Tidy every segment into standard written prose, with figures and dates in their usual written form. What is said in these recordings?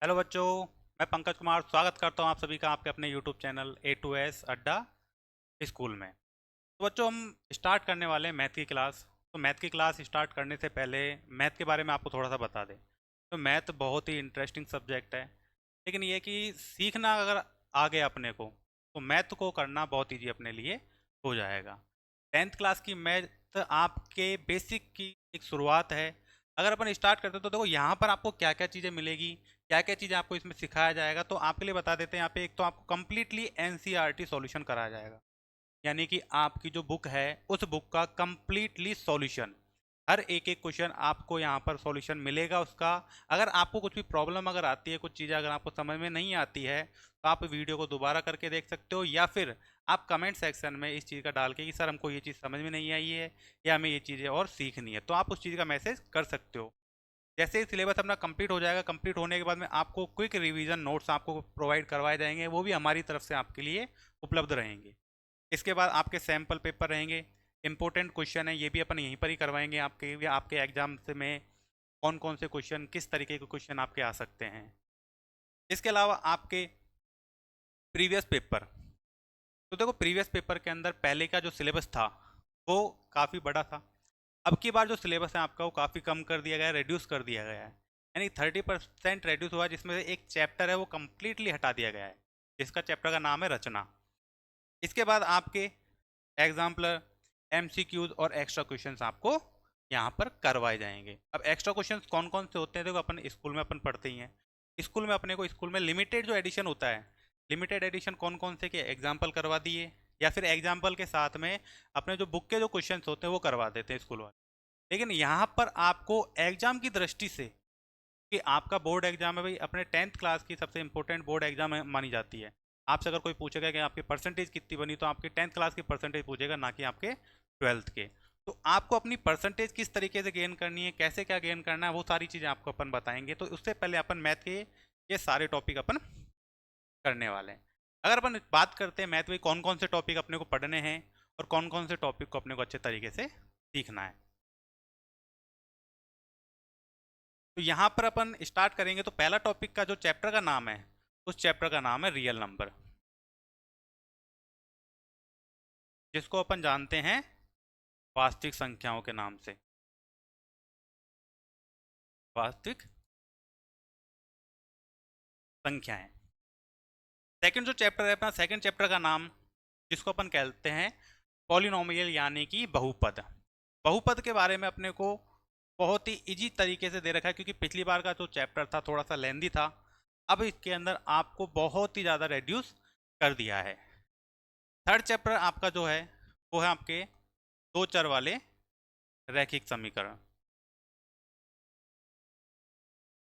Hello बच्चों। मैं पंकज कुमार स्वागत करता हूं आप सभी का आपके अपने YouTube channel A to S Adda school में। तो बच्चों, हम स्टार्ट करने वाले हैं मैथ की क्लास। तो मैथ की क्लास स्टार्ट करने से पहले मैथ के बारे में आपको थोड़ा सा बता दें। तो मैथ बहुत ही इंटरेस्टिंग सब्जेक्ट है, लेकिन ये कि सीखना अगर आ गया अपने को तो मैथ को करना बहुत ईजी अपने लिए हो जाएगा। 10th क्लास की मैथ आपके बेसिक की एक शुरुआत है। अगर अपन स्टार्ट करते तो देखो यहाँ पर आपको क्या क्या चीज़ें मिलेगी, क्या क्या चीज़ें आपको इसमें सिखाया जाएगा। तो आपके लिए बता देते हैं, यहाँ पे एक तो आपको कंप्लीटली एनसीईआरटी सॉल्यूशन कराया जाएगा, यानी कि आपकी जो बुक है उस बुक का कंप्लीटली सॉल्यूशन, हर एक एक क्वेश्चन आपको यहाँ पर सॉल्यूशन मिलेगा उसका। अगर आपको कुछ भी प्रॉब्लम अगर आती है, कुछ चीज़ें अगर आपको समझ में नहीं आती है, तो आप वीडियो को दोबारा करके देख सकते हो, या फिर आप कमेंट सेक्शन में इस चीज़ का डाल के कि सर हमको ये चीज़ समझ में नहीं आई है या हमें ये चीज़ें और सीखनी है, तो आप उस चीज़ का मैसेज कर सकते हो। जैसे ही सिलेबस अपना कंप्लीट हो जाएगा, कंप्लीट होने के बाद में आपको क्विक रिवीजन नोट्स आपको प्रोवाइड करवाए जाएंगे, वो भी हमारी तरफ से आपके लिए उपलब्ध रहेंगे। इसके बाद आपके सैम्पल पेपर रहेंगे, इंपॉर्टेंट क्वेश्चन है ये भी अपन यहीं पर ही करवाएंगे आपके, या आपके एग्जाम से में कौन कौन से क्वेश्चन, किस तरीके के क्वेश्चन आपके आ सकते हैं। इसके अलावा आपके प्रीवियस पेपर, तो देखो प्रीवियस पेपर के अंदर पहले का जो सिलेबस था वो काफ़ी बड़ा था। अब की बार जो सिलेबस है आपका वो काफ़ी कम कर दिया गया है, रिड्यूस कर दिया गया है, यानी 30% रिड्यूस हुआ है, जिसमें से एक चैप्टर है वो कम्प्लीटली हटा दिया गया है, जिसका चैप्टर का नाम है रचना। इसके बाद आपके एग्जाम्पलर, एमसीक्यूज और एक्स्ट्रा क्वेश्चंस आपको यहाँ पर करवाए जाएंगे। अब एक्स्ट्रा क्वेश्चंस कौन कौन से होते हैं, देखो अपन स्कूल में अपन पढ़ते ही हैं। स्कूल में अपने को स्कूल में लिमिटेड जो एडिशन होता है, लिमिटेड एडिशन कौन कौन से के एग्जाम्पल करवा दिए, या फिर एग्जाम्पल के साथ में अपने जो बुक के जो क्वेश्चंस होते हैं वो करवा देते हैं स्कूल वाले। लेकिन यहाँ पर आपको एग्जाम की दृष्टि से, कि आपका बोर्ड एग्जाम है भाई, अपने 10th क्लास की सबसे इंपॉर्टेंट बोर्ड एग्जाम मानी जाती है। आपसे अगर कोई पूछेगा कि आपकी परसेंटेज कितनी बनी, तो आपके 10th क्लास की परसेंटेज पूछेगा, ना कि आपके 12th के। तो आपको अपनी परसेंटेज किस तरीके से गेन करनी है, कैसे क्या गेन करना है, वो सारी चीज़ें आपको अपन बताएंगे। तो उससे पहले अपन मैथ के ये सारे टॉपिक अपन करने वाले हैं। अगर अपन बात करते हैं मैथ में कौन कौन से टॉपिक अपने को पढ़ने हैं और कौन कौन से टॉपिक को अपने को अच्छे तरीके से सीखना है, तो यहाँ पर अपन स्टार्ट करेंगे। तो पहला टॉपिक का जो चैप्टर का नाम है, उस चैप्टर का नाम है रियल नंबर, जिसको अपन जानते हैं वास्तविक संख्याओं के नाम से, वास्तविक संख्याएं। सेकंड जो चैप्टर है अपना, सेकंड चैप्टर का नाम, जिसको अपन कहते हैं पॉलिनोमियल, यानी कि बहुपद। बहुपद के बारे में अपने को बहुत ही इजी तरीके से दे रखा है, क्योंकि पिछली बार का जो चैप्टर था थोड़ा सा लेंदी था, अब इसके अंदर आपको बहुत ही ज़्यादा रेड्यूस कर दिया है। थर्ड चैप्टर आपका जो है वो है आपके दो चर वाले रैखिक समीकरण,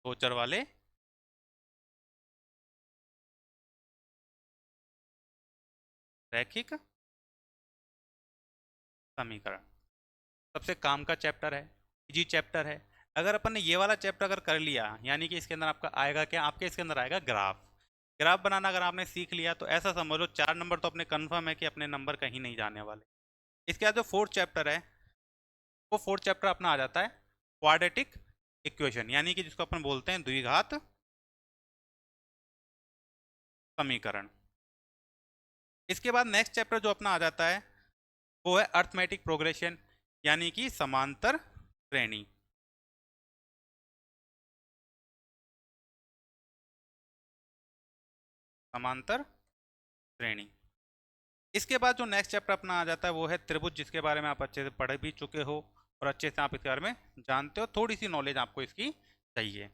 दो चर वाले रैखिक समीकरण। सबसे काम का चैप्टर है, इजी चैप्टर है। अगर अपन ने ये वाला चैप्टर अगर कर लिया, यानी कि इसके अंदर आपका आएगा क्या, आपके इसके अंदर आएगा ग्राफ। ग्राफ बनाना अगर आपने सीख लिया तो ऐसा समझ लो 4 नंबर तो अपने कन्फर्म है कि अपने नंबर कहीं नहीं जाने वाले। इसके बाद जो फोर्थ चैप्टर है, वो फोर्थ चैप्टर अपना आ जाता है क्वाड्रेटिक इक्वेशन, यानी कि जिसको अपन बोलते हैं द्विघात समीकरण। इसके बाद नेक्स्ट चैप्टर जो अपना आ जाता है वो है अर्थमेटिक प्रोग्रेशन, यानी कि समांतर श्रेणी। समांतर श्रेणी। इसके बाद जो नेक्स्ट चैप्टर अपना आ जाता है वो है त्रिभुज, जिसके बारे में आप अच्छे से पढ़ भी चुके हो और अच्छे से आप इसके बारे में जानते हो, थोड़ी सी नॉलेज आपको इसकी चाहिए।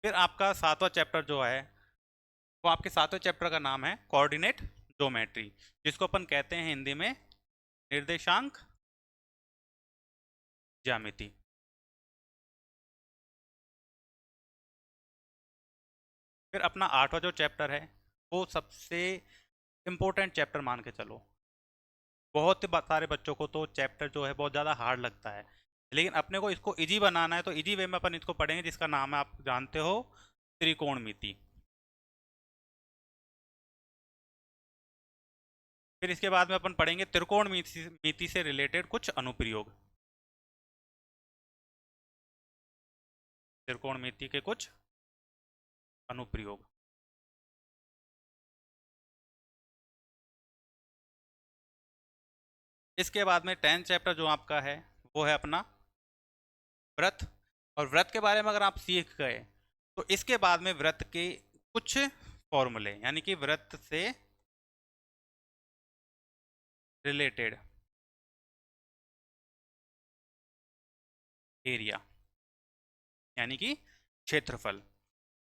फिर आपका सातवां चैप्टर जो है, वो आपके सातवें चैप्टर का नाम है कोऑर्डिनेट ज्योमेट्री, जिसको अपन कहते हैं हिंदी में निर्देशांक ज्यामिति। फिर अपना आठवां जो चैप्टर है वो सबसे इम्पोर्टेंट चैप्टर मान के चलो। बहुत ही सारे बच्चों को तो चैप्टर जो है बहुत ज़्यादा हार्ड लगता है, लेकिन अपने को इसको इजी बनाना है, तो इजी वे में अपन इसको पढ़ेंगे, जिसका नाम है आप जानते हो त्रिकोणमिति। फिर इसके बाद में अपन पढ़ेंगे त्रिकोणमिति से रिलेटेड कुछ अनुप्रयोग। त्रिकोणमिति के कुछ अनुप्रयोग। इसके बाद में 10th चैप्टर जो आपका है वो है अपना व्रत। और व्रत के बारे में अगर आप सीख गए तो इसके बाद में व्रत के कुछ फॉर्मूले, यानी कि व्रत से रिलेटेड एरिया, यानी कि क्षेत्रफल।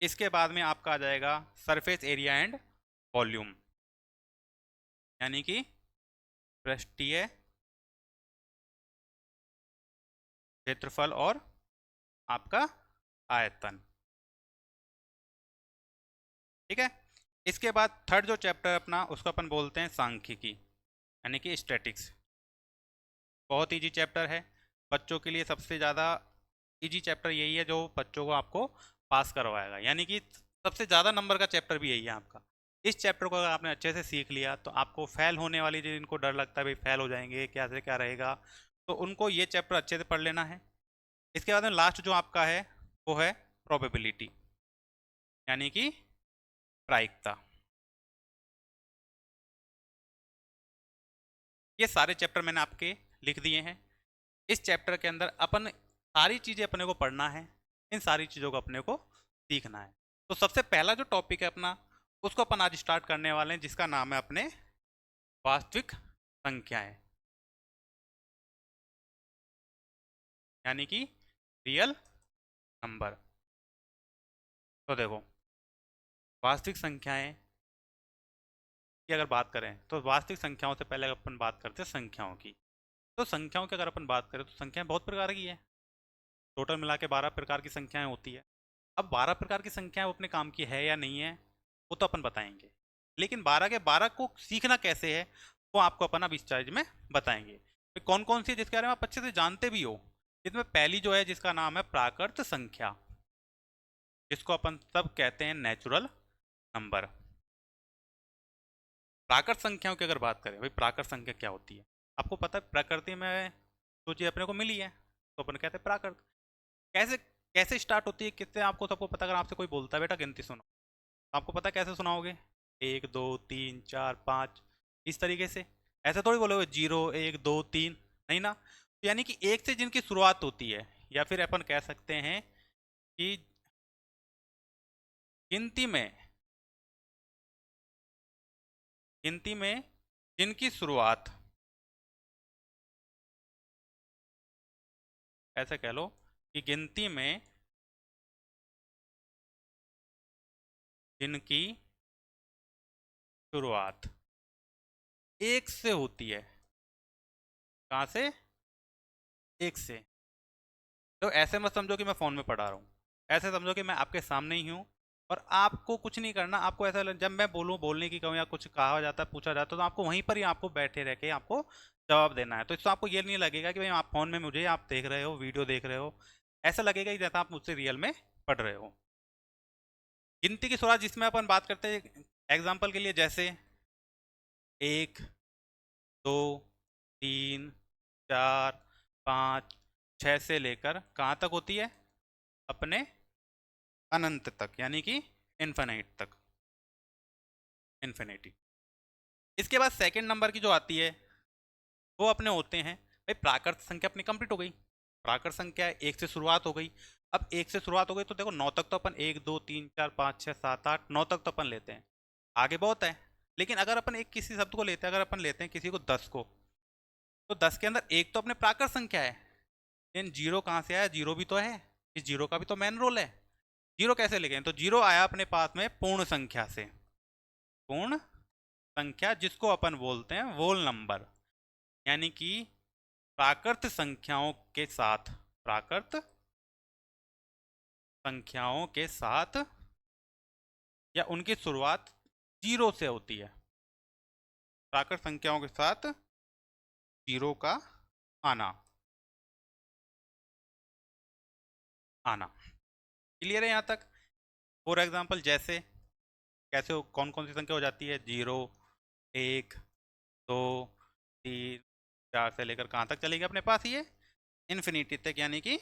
इसके बाद में आपका आ जाएगा सरफेस एरिया एंड वॉल्यूम, यानी कि पृष्ठीय क्षेत्रफल और आपका आयतन। ठीक है। इसके बाद थर्ड जो चैप्टर अपना उसको अपन बोलते हैं सांख्यिकी, यानी कि स्टैटिक्स। बहुत इजी चैप्टर है बच्चों के लिए, सबसे ज़्यादा इजी चैप्टर यही है जो बच्चों को आपको पास करवाएगा, यानी कि सबसे ज़्यादा नंबर का चैप्टर भी यही है आपका। इस चैप्टर को अगर आपने अच्छे से सीख लिया तो आपको फेल होने वाली, जिनको डर लगता है भाई फेल हो जाएंगे क्या से क्या रहेगा, तो उनको ये चैप्टर अच्छे से पढ़ लेना है। इसके बाद में लास्ट जो आपका है वो है प्रोबेबिलिटी, यानी कि प्रायिकता। ये सारे चैप्टर मैंने आपके लिख दिए हैं। इस चैप्टर के अंदर अपन सारी चीज़ें अपने को पढ़ना है, इन सारी चीज़ों को अपने को सीखना है। तो सबसे पहला जो टॉपिक है अपना उसको अपन आज स्टार्ट करने वाले हैं, जिसका नाम है अपने वास्तविक संख्याएं, यानी कि रियल नंबर। तो देखो, वास्तविक संख्याएं की अगर बात करें तो वास्तविक संख्याओं से पहले अपन बात करते हैं संख्याओं की। तो संख्याओं की अगर अपन बात करें तो संख्याएं बहुत प्रकार की है, टोटल मिला के 12 प्रकार की संख्याएं होती है। अब 12 प्रकार की संख्याएं वो अपने काम की है या नहीं है वो तो अपन बताएंगे, लेकिन 12 के 12 को सीखना कैसे है वो आपको अपन अब इस चार्ज में बताएंगे। तो कौन कौन सी है जिसके बारे में आप अच्छे से जानते भी हो। इसमें पहली जो है जिसका नाम है प्राकृत संख्या, जिसको अपन सब कहते हैं नेचुरल नंबर। प्राकृत संख्याओं की अगर बात करें, भाई प्राकृत संख्या क्या होती है, आपको पता है प्रकृति में जो चीज़ अपने को मिली है तो अपन कहते हैं प्राकृत। कैसे कैसे स्टार्ट होती है, किससे आपको सबको पता। अगर आपसे कोई बोलता है बेटा गिनती सुनो, तो आपको पता कैसे सुनाओगे, 1 2 3 4 5 इस तरीके से। ऐसे थोड़ी बोलोगे 0 1 2 3, नहीं ना। तो यानी कि एक से जिनकी शुरुआत होती है, या फिर अपन कह सकते हैं कि गिनती में गिनती में जिनकी शुरुआत, ऐसे कह लो कि गिनती में जिनकी शुरुआत एक से होती है। कहाँ से? एक से। तो ऐसे मत समझो कि मैं फ़ोन में पढ़ा रहा हूँ, ऐसे समझो कि मैं आपके सामने ही हूँ और आपको कुछ नहीं करना। आपको ऐसा जब मैं बोलूँ, बोलने की कहूँ या कुछ कहा जाता है पूछा जाता है, तो आपको वहीं पर ही आपको बैठे रह के आपको जवाब देना है। तो इससे आपको ये नहीं लगेगा कि भाई आप फ़ोन में मुझे आप देख रहे हो, वीडियो देख रहे हो। ऐसा लगेगा कि जैसा आप मुझसे रियल में पढ़ रहे हो। गिनती की शुरुआत जिसमें अपन बात करते हैं, एग्जाम्पल के लिए जैसे 1 2 3 4 5 6 से लेकर कहाँ तक होती है, अपने अनंत तक, यानी कि इन्फिनिट तक, इन्फिनिटी। इसके बाद सेकंड नंबर की जो आती है वो अपने होते हैं, भाई प्राकृत संख्या अपनी कंप्लीट हो गई। प्राकृत संख्या एक से शुरुआत हो गई। अब एक से शुरुआत हो गई तो देखो 9 तक तो अपन 1 2 3 4 5 6 7 8 9 तक तो अपन लेते हैं, आगे बहुत है। लेकिन अगर अपन एक किसी शब्द को लेते हैं, अगर अपन लेते हैं किसी को 10 को, तो 10 के अंदर एक तो अपने प्राकृत संख्या है, लेकिन जीरो कहाँ से आया, जीरो भी तो है। इस जीरो का भी तो मेन रोल है। जीरो कैसे लेंगे, तो जीरो आया अपने पास में पूर्ण संख्या से। पूर्ण संख्या जिसको अपन बोलते हैं वोल नंबर, यानी कि प्राकृत संख्याओं के साथ, प्राकृत संख्याओं के साथ या उनकी शुरुआत जीरो से होती है। प्राकृत संख्याओं के साथ जीरो का आना, आना। क्लियर है यहाँ तक? फॉर एग्जाम्पल जैसे कैसे कौन कौन सी संख्या हो जाती है, 0 1 2 3 4 से लेकर कहाँ तक चलेगी अपने पास ये, इन्फिनिटी तक, यानी कि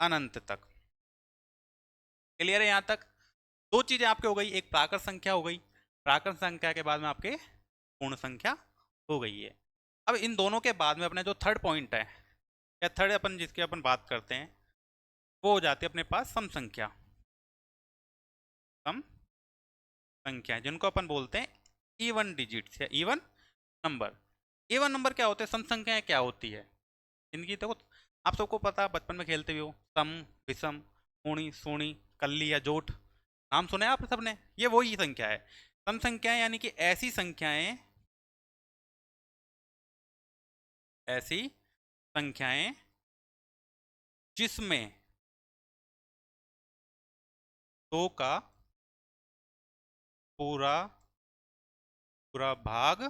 अनंत तक। क्लियर है यहाँ तक? दो चीजें आपके हो गई, एक प्राकृत संख्या हो गई, प्राकृत संख्या के बाद में आपके पूर्ण संख्या हो गई है। अब इन दोनों के बाद में अपने जो थर्ड पॉइंट है या थर्ड अपन जिसकी अपन बात करते हैं वो हो जाती है अपने पास सम संख्या। सम संख्या जिनको अपन बोलते हैं इवन डिजिट्स या इवन नंबर। इवन नंबर क्या होते हैं, सम संख्याएं क्या होती है इनकी, देखो आप सबको पता है, बचपन में खेलते भी हो, सम, विषम, ऊणी, सोनी, कल्ली या जोट, नाम सुने आप सबने, ये वही संख्या है। सम संख्याएं यानी कि ऐसी संख्याएं, ऐसी संख्याएं जिसमें दो का पूरा पूरा भाग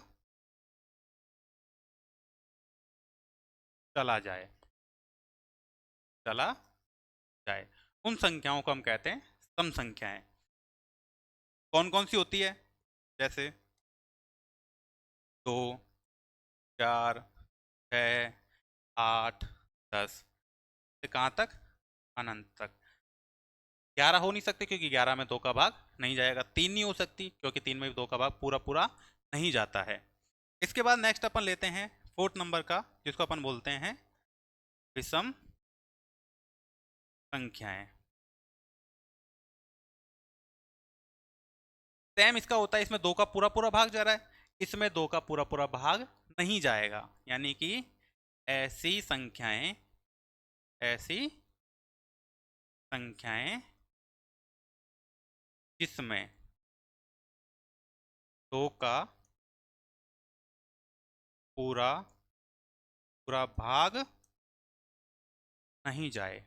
चला जाए, चला जाए, उन संख्याओं को हम कहते हैं सम संख्याएं। कौन कौन सी होती है, जैसे 2, 4, 6, 8, 10 से कहाँ तक, अनंत तक। 11 हो नहीं सकते क्योंकि 11 में 2 का भाग नहीं जाएगा। 3 नहीं हो सकती क्योंकि 3 में भी 2 का भाग पूरा पूरा नहीं जाता है। इसके बाद नेक्स्ट अपन लेते हैं फोर्थ नंबर का, जिसको अपन बोलते हैं विषम संख्याएं। सेम इसका होता है, इसमें 2 का पूरा पूरा भाग जा रहा है, इसमें 2 का पूरा पूरा भाग नहीं जाएगा, यानी कि ऐसी संख्याएं, ऐसी संख्याएं जिसमें 2 का पूरा पूरा भाग नहीं जाए,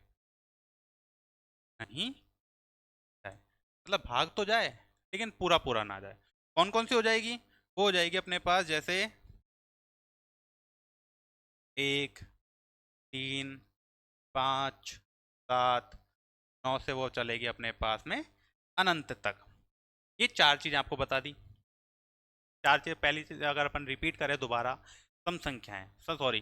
नहीं जाए, मतलब भाग तो जाए लेकिन पूरा पूरा ना जाए। कौन कौन सी हो जाएगी, वो हो जाएगी अपने पास जैसे 1, 3, 5, 7, 9 से वो चलेगी अपने पास में अनंत तक। ये चार चीजें आपको बता दी। चार चीज, पहली चीज अगर अपन रिपीट करें दोबारा, सम संख्याएं, सॉरी,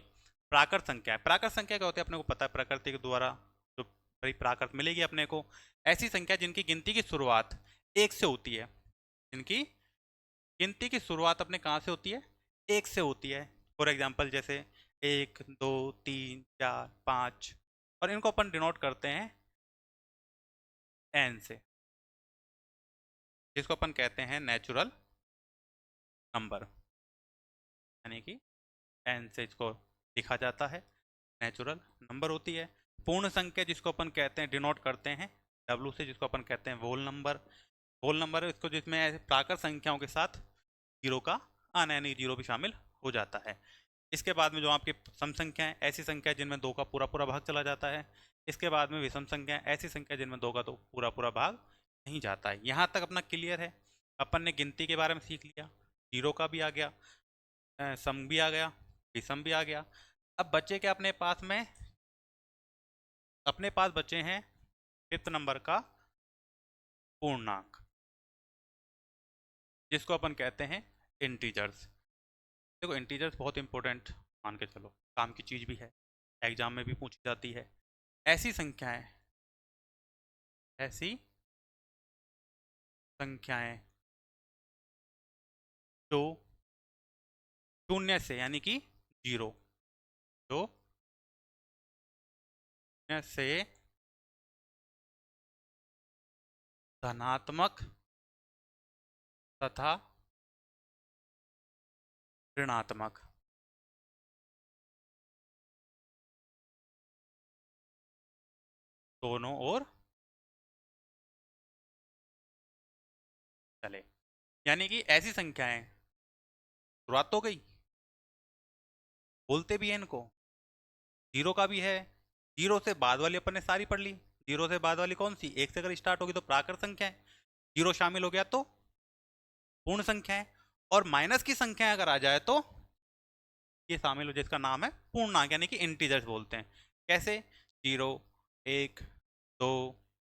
प्राकृत संख्याएं। प्राकृत संख्या क्या होती है अपने को पता है, प्रकृति के द्वारा जो प्राकृत मिलेगी अपने को, ऐसी संख्या जिनकी गिनती की शुरुआत 1 से होती है, जिनकी गिनती की शुरुआत अपने कहाँ से होती है, 1 से होती है। फॉर एग्जाम्पल जैसे 1, 2, 3, 4, 5, और इनको अपन डिनोट करते हैं एन से, जिसको अपन कहते हैं नेचुरल नंबर, यानी कि एन से इसको लिखा जाता है, नेचुरल नंबर होती है। पूर्ण संख्या जिसको अपन कहते हैं, डिनोट करते हैं डब्लू से, जिसको अपन कहते हैं होल नंबर। होल नंबर इसको जिसमें प्राकृत संख्याओं के साथ जीरो का आना, यानी जीरो भी शामिल हो जाता है। इसके बाद में जो आपकी सम संख्या है, ऐसी संख्या जिनमें 2 का पूरा पूरा भाग चला जाता है। इसके बाद में विषम संख्या, ऐसी संख्या जिनमें 2 का तो पूरा पूरा भाग नहीं जाता है। यहाँ तक अपना क्लियर है, अपन ने गिनती के बारे में सीख लिया, जीरो का भी आ गया, सम भी आ गया, विषम भी आ गया। अब बच्चे क्या अपने पास में, अपने पास बचे हैं फिफ्थ नंबर का पूर्णांक, जिसको अपन कहते हैं इंटीजर्स। देखो इंटीजर्स बहुत इंपॉर्टेंट मान के चलो, काम की चीज़ भी है, एग्जाम में भी पूछी जाती है। ऐसी संख्याएं, ऐसी संख्याएं जो शून्य से, यानी कि जीरो, जो शून्य से धनात्मक तथा ऋणात्मक, दोनों ओर चले, यानी कि ऐसी संख्याएं, शुरुआत तो गई, बोलते भी हैं इनको, जीरो का भी है, जीरो से बाद वाली अपन ने सारी पढ़ ली। जीरो से बाद वाली कौन सी, 1 से अगर स्टार्ट होगी तो प्राकृत संख्या है, जीरो शामिल हो गया तो पूर्ण संख्या है, और माइनस की संख्या अगर आ जाए तो ये शामिल हो, जिसका नाम है पूर्णांक, यानी कि इंटीजर्स बोलते हैं। कैसे, 0, 1, 2,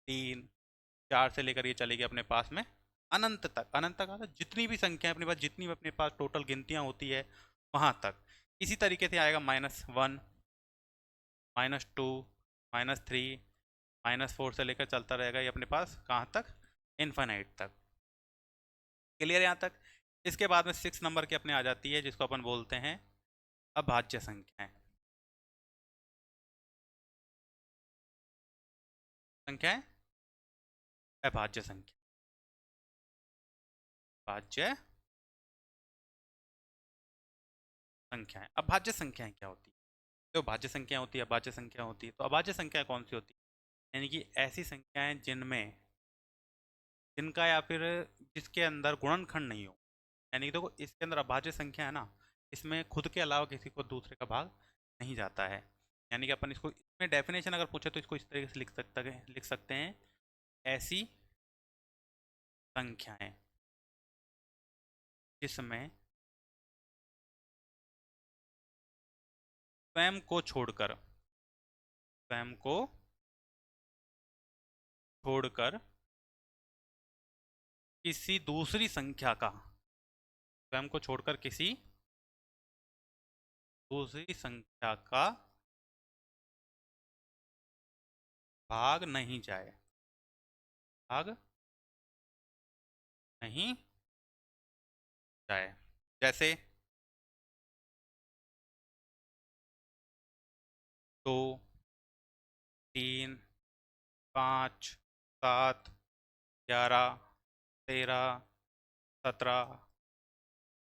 3, 4 से लेकर ये चलेगी अपने पास में अनंत तक। अनंत तक आता जितनी भी संख्या अपने पास, जितनी भी अपने पास टोटल गिनतियां होती है वहां तक। इसी तरीके से आएगा -1, -2, -3, -4 से लेकर चलता रहेगा ये अपने पास कहाँ तक, इन्फिनाइट तक। क्लियर यहाँ तक। इसके बाद में 6 नंबर की अपने आ जाती है जिसको अपन बोलते हैं अभाज्य संख्याएं। संख्याएं, अभाज्य संख्या, भाज्य संख्याएं। अभाज्य संख्याएं क्या होती है? तो भाज्य संख्या होती है, अभाज्य संख्या होती है। तो अभाज्य संख्या कौन सी होती है? यानी कि ऐसी संख्याएं जिनमें, जिनका या फिर जिसके अंदर गुणनखंड नहीं हो। यानी कि देखो इसके अंदर अभाज्य संख्या है ना, इसमें खुद के अलावा किसी को दूसरे का भाग नहीं जाता है। यानी कि अपन इसको, इसमें डेफिनेशन अगर पूछे तो इसको इस तरीके से लिख सकते हैं, ऐसी संख्याएं जिसमें स्वयं को छोड़कर, स्वयं को छोड़कर किसी दूसरी संख्या का, स्वयं को छोड़कर किसी दूसरी संख्या का भाग नहीं जाए, भाग नहीं जाए। जैसे 2, 3, 5, 7, 11, 13, 17,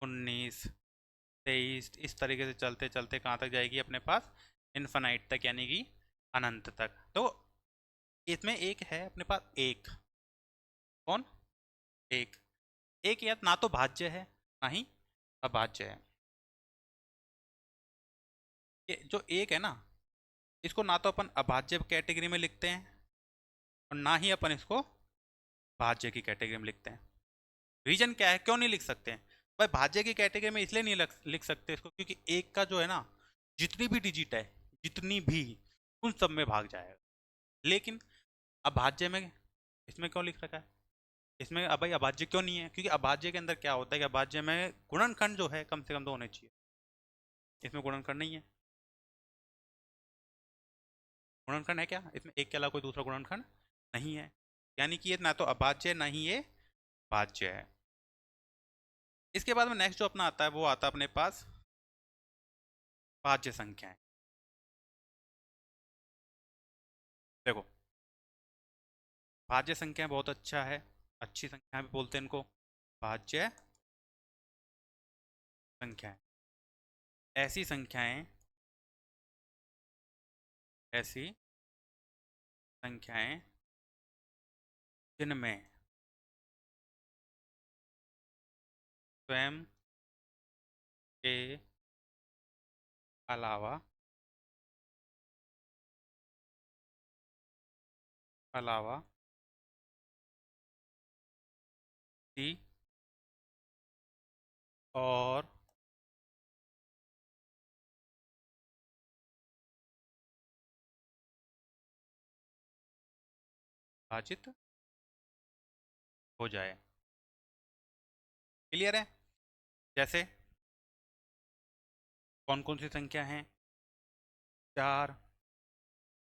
19, 23, इस तरीके से चलते चलते कहाँ तक जाएगी अपने पास, इन्फिनाइट तक, यानी कि अनंत तक। तो इसमें एक है अपने पास, एक, कौन, एक। एक या ना तो भाज्य है ना ही अभाज्य है। ये जो एक है ना, इसको ना तो अपन अभाज्य कैटेगरी में लिखते हैं और ना ही अपन इसको भाज्य की कैटेगरी में लिखते हैं। रीजन क्या है, क्यों नहीं लिख सकते हैं भाई? भाज्य की कैटेगरी में इसलिए नहीं लिख सकते इसको, क्योंकि एक का जो है ना, जितनी भी डिजिट है, जितनी भी, उन सब में भाग जाएगा। लेकिन अभाज्य में, इसमें क्यों लिख रखा है? इसमें अब भाई अभाज्य क्यों नहीं है? क्योंकि अभाज्य के अंदर क्या होता है कि अभाज्य में गुणनखंड जो है कम से कम 2 होने चाहिए। इसमें गुणनखंड नहीं है। गुणनखंड है क्या इसमें? एक के अलावा कोई दूसरा गुणनखंड नहीं है। यानी कि ये ना तो अभाज्य ना ही ये भाज्य है। इसके बाद में नेक्स्ट जो अपना आता है वो आता है अपने पास भाज्य संख्याएं। देखो भाज्य संख्या बहुत अच्छा है, अच्छी संख्या भी बोलते हैं इनको, भाज्य संख्याएं। ऐसी संख्याएं, ऐसी संख्याएं जिनमें स्वयं के अलावा, अलावा किसी और विभाजित हो जाए। क्लियर है? जैसे कौन कौन सी संख्या हैं? 4,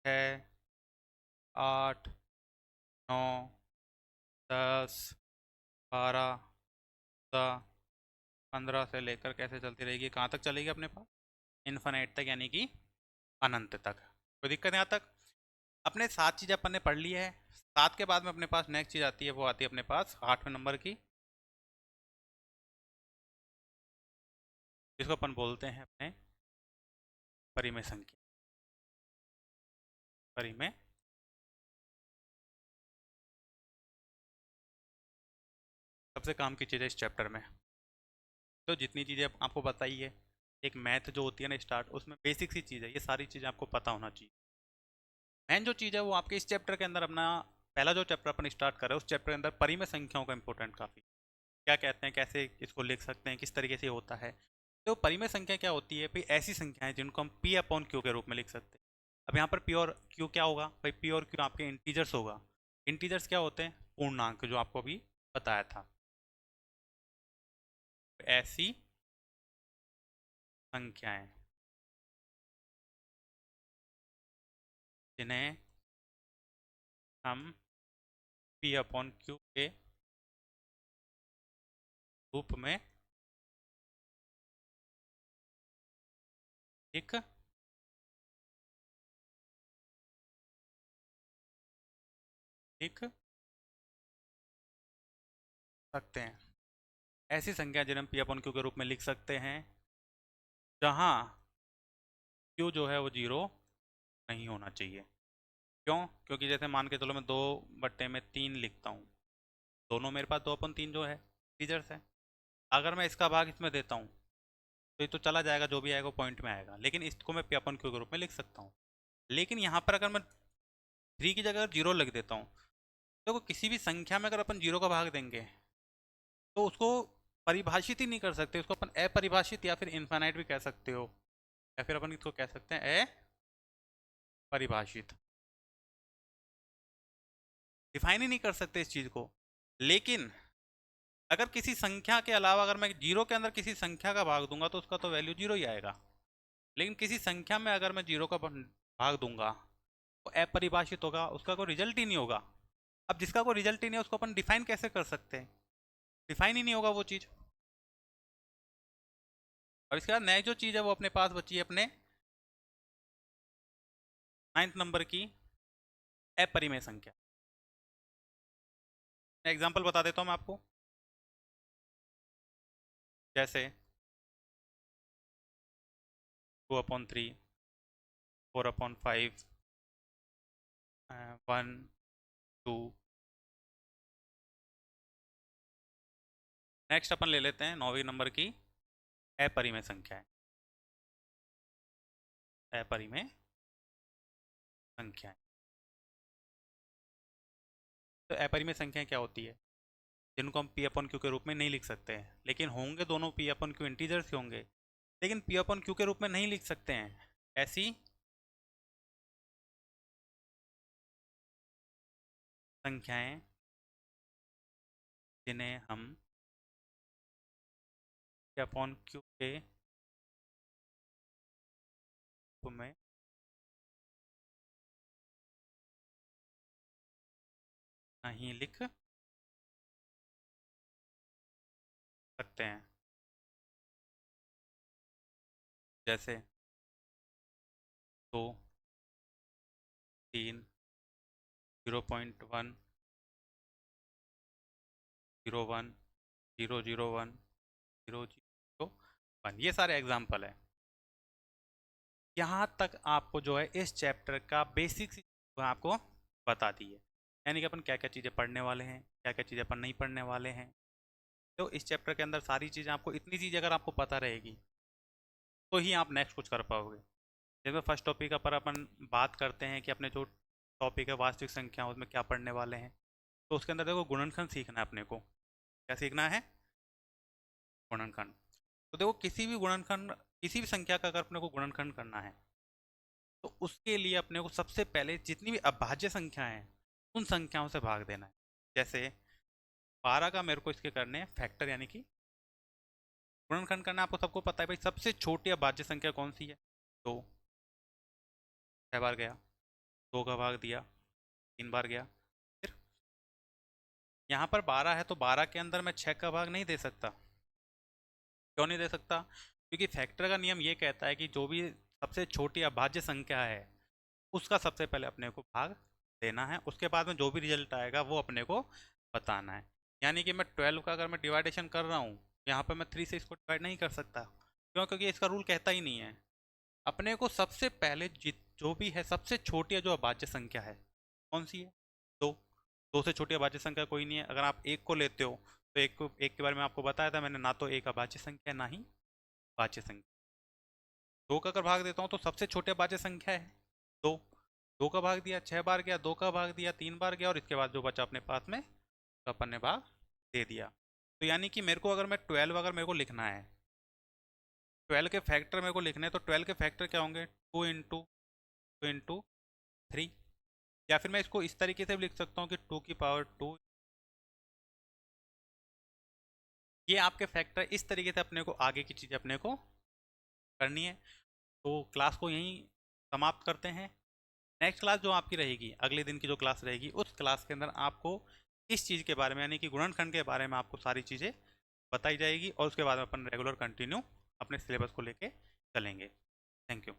6, 8, 9, 10, 12, 14, 15 से लेकर कैसे चलती रहेगी, कहाँ तक चलेगी अपने पास, इन्फिनाइट तक, यानी कि अनंत तक। कोई दिक्कत यहाँ तक? अपने 7 चीज़ें अपन ने पढ़ ली है। 7 के बाद में अपने पास नेक्स्ट चीज़ आती है, वो आती है अपने पास 8वें नंबर की, जिसको अपन बोलते हैं अपने परिमेय संख्या, परिमेय। सबसे काम की चीज़ है इस चैप्टर में। तो जितनी चीज़ें आपको बताई है, एक मैथ जो होती है ना स्टार्ट, उसमें बेसिक सी चीज़ है, ये सारी चीज़ें आपको पता होना चाहिए। मेन जो चीज़ है वो आपके इस चैप्टर के अंदर, अपना पहला जो चैप्टर अपन स्टार्ट कर रहे हैं उस चैप्टर के अंदर परिमेय संख्याओं का इंपॉर्टेंट काफ़ी, क्या कहते हैं, कैसे इसको लिख सकते हैं, किस तरीके से होता है। तो परिमेय संख्या क्या होती है भाई? ऐसी संख्याएं जिनको हम पी अपॉन क्यू के रूप में लिख सकते हैं। अब यहाँ पर पी और क्यू क्या होगा भाई? पी और क्यू आपके इंटीजर्स होगा। इंटीजर्स क्या होते हैं? पूर्णांक, जो आपको अभी बताया था। ऐसी संख्याएं जिन्हें हम पी अपॉन क्यू के रूप में लिख सकते हैं। ऐसी संख्या जिन्हें हम पी अपॉन क्यू के रूप में लिख सकते हैं जहाँ क्यू जो है वो जीरो नहीं होना चाहिए। क्यों? क्योंकि जैसे मान के चलो मैं 2/3 लिखता हूँ, दोनों मेरे पास 2/3 जो है टीचर्स है। अगर मैं इसका भाग इसमें देता हूँ तो ये तो चला जाएगा, जो भी आएगा वो पॉइंट में आएगा, लेकिन इसको मैं पी अपन क्यू के रूप में लिख सकता हूँ। लेकिन यहाँ पर अगर मैं 3 की जगह 0 लिख देता हूँ, तो किसी भी संख्या में अगर अपन 0 का भाग देंगे तो उसको परिभाषित ही नहीं कर सकते, उसको अपन अपरिभाषित या फिर इनफाइनाइट भी कह सकते हो, या फिर अपन इसको कह सकते हैं अपरिभाषित। डिफाइन ही नहीं कर सकते इस चीज़ को। लेकिन अगर किसी संख्या के अलावा अगर मैं 0 के अंदर किसी संख्या का भाग दूंगा तो उसका तो वैल्यू 0 ही आएगा। लेकिन किसी संख्या में अगर मैं 0 का भाग दूंगा तो अपरिभाषित होगा, उसका कोई रिजल्ट ही नहीं होगा। अब जिसका कोई रिजल्ट ही नहीं है उसको अपन डिफाइन कैसे कर सकते हैं? डिफाइन ही नहीं होगा वो चीज़। और इसके बाद नई जो चीज़ है वो अपने पास बची है अपने 9th नंबर की अपरिमेय संख्या। एग्जाम्पल बता देता हूँ मैं आपको। जैसे 2/3, 4/5, 1, 2। नेक्स्ट अपन ले लेते हैं 9वीं नंबर की अपरिमेय संख्या। अपरिमेय संख्या, तो अपरिमेय संख्या क्या होती है? जिनको हम पी अपॉन क्यू के रूप में नहीं लिख सकते हैं, लेकिन होंगे दोनों पी अपॉन क्यू इंटीजर्स ही होंगे, लेकिन पी अपॉन क्यू के रूप में नहीं लिख सकते हैं। ऐसी संख्याएं जिन्हें हम पी अपॉन क्यू के रूप में नहीं लिख सकते हैं। जैसे 2, 3, 0.1, 0, 1, 0, 0, 1, 0, 0, 1, ये सारे एग्जाम्पल है। यहाँ तक आपको जो है इस चैप्टर का बेसिक्स आपको बता दी है, यानी कि अपन क्या क्या चीज़ें पढ़ने वाले हैं, क्या क्या चीज़ें अपन नहीं पढ़ने वाले हैं। तो इस चैप्टर के अंदर सारी चीज़ें आपको, इतनी चीज़ें अगर आपको पता रहेगी तो ही आप नेक्स्ट कुछ कर पाओगे। जैसे फर्स्ट टॉपिक पर अपन बात करते हैं कि अपने जो टॉपिक है वास्तविक संख्या उसमें क्या पढ़ने वाले हैं, तो उसके अंदर देखो गुणनखंड सीखना है अपने को। क्या सीखना है? गुणनखंड। तो देखो किसी भी गुणनखंड, किसी भी संख्या का अगर अपने को गुणनखंड करना है तो उसके लिए अपने को सबसे पहले जितनी भी अभाज्य संख्या हैं उन संख्याओं से भाग देना है। जैसे 12 का मेरे को इसके करने हैं फैक्टर, यानी कि गुणनखंड करना। आपको सबको पता है भाई सबसे छोटी अभाज्य संख्या कौन सी है? 2। 6 बार गया, 2 का भाग दिया, 3 बार गया। फिर यहाँ पर 12 है तो 12 के अंदर मैं 6 का भाग नहीं दे सकता। क्यों नहीं दे सकता? क्योंकि फैक्टर का नियम ये कहता है कि जो भी सबसे छोटी अभाज्य संख्या है उसका सबसे पहले अपने को भाग देना है, उसके बाद में जो भी रिजल्ट आएगा वो अपने को बताना है। यानी कि मैं 12 का अगर मैं डिवाइडेशन कर रहा हूँ, यहाँ पर मैं 3 से इसको डिवाइड नहीं कर सकता। क्यों? क्योंकि इसका रूल कहता ही नहीं है। अपने को सबसे पहले जो भी है सबसे छोटी जो अभाज्य संख्या है कौन सी है? 2। 2 से छोटी अभाज्य संख्या कोई नहीं है। अगर आप एक को लेते हो तो एक के बारे में आपको बताया था मैंने, ना तो एक अभाज्य संख्या ना ही भाज्य संख्या। 2 का अगर भाग देता हूँ तो सबसे छोटे अभाज्य संख्या है 2। 2 का भाग दिया, 6 बार गया, 2 का भाग दिया, 3 बार गया, और इसके बाद जो बचा अपने पास में तो अपन ने भाग दे दिया। तो यानी कि मेरे को अगर मैं 12 अगर मेरे को लिखना है, 12 के फैक्टर मेरे को लिखने हैं, तो 12 के फैक्टर क्या होंगे? 2 इंटू 3। या फिर मैं इसको इस तरीके से भी लिख सकता हूँ कि 2 की पावर 2। ये आपके फैक्टर, इस तरीके से अपने को आगे की चीज़ें अपने को करनी है। तो क्लास को यहीं समाप्त करते हैं। नेक्स्ट क्लास जो आपकी रहेगी, अगले दिन की जो क्लास रहेगी, उस क्लास के अंदर आपको इस चीज़ के बारे में यानी कि गुणनखंड के बारे में आपको सारी चीज़ें बताई जाएगी और उसके बाद में अपन रेगुलर कंटिन्यू अपने सिलेबस को लेके चलेंगे। Thank you.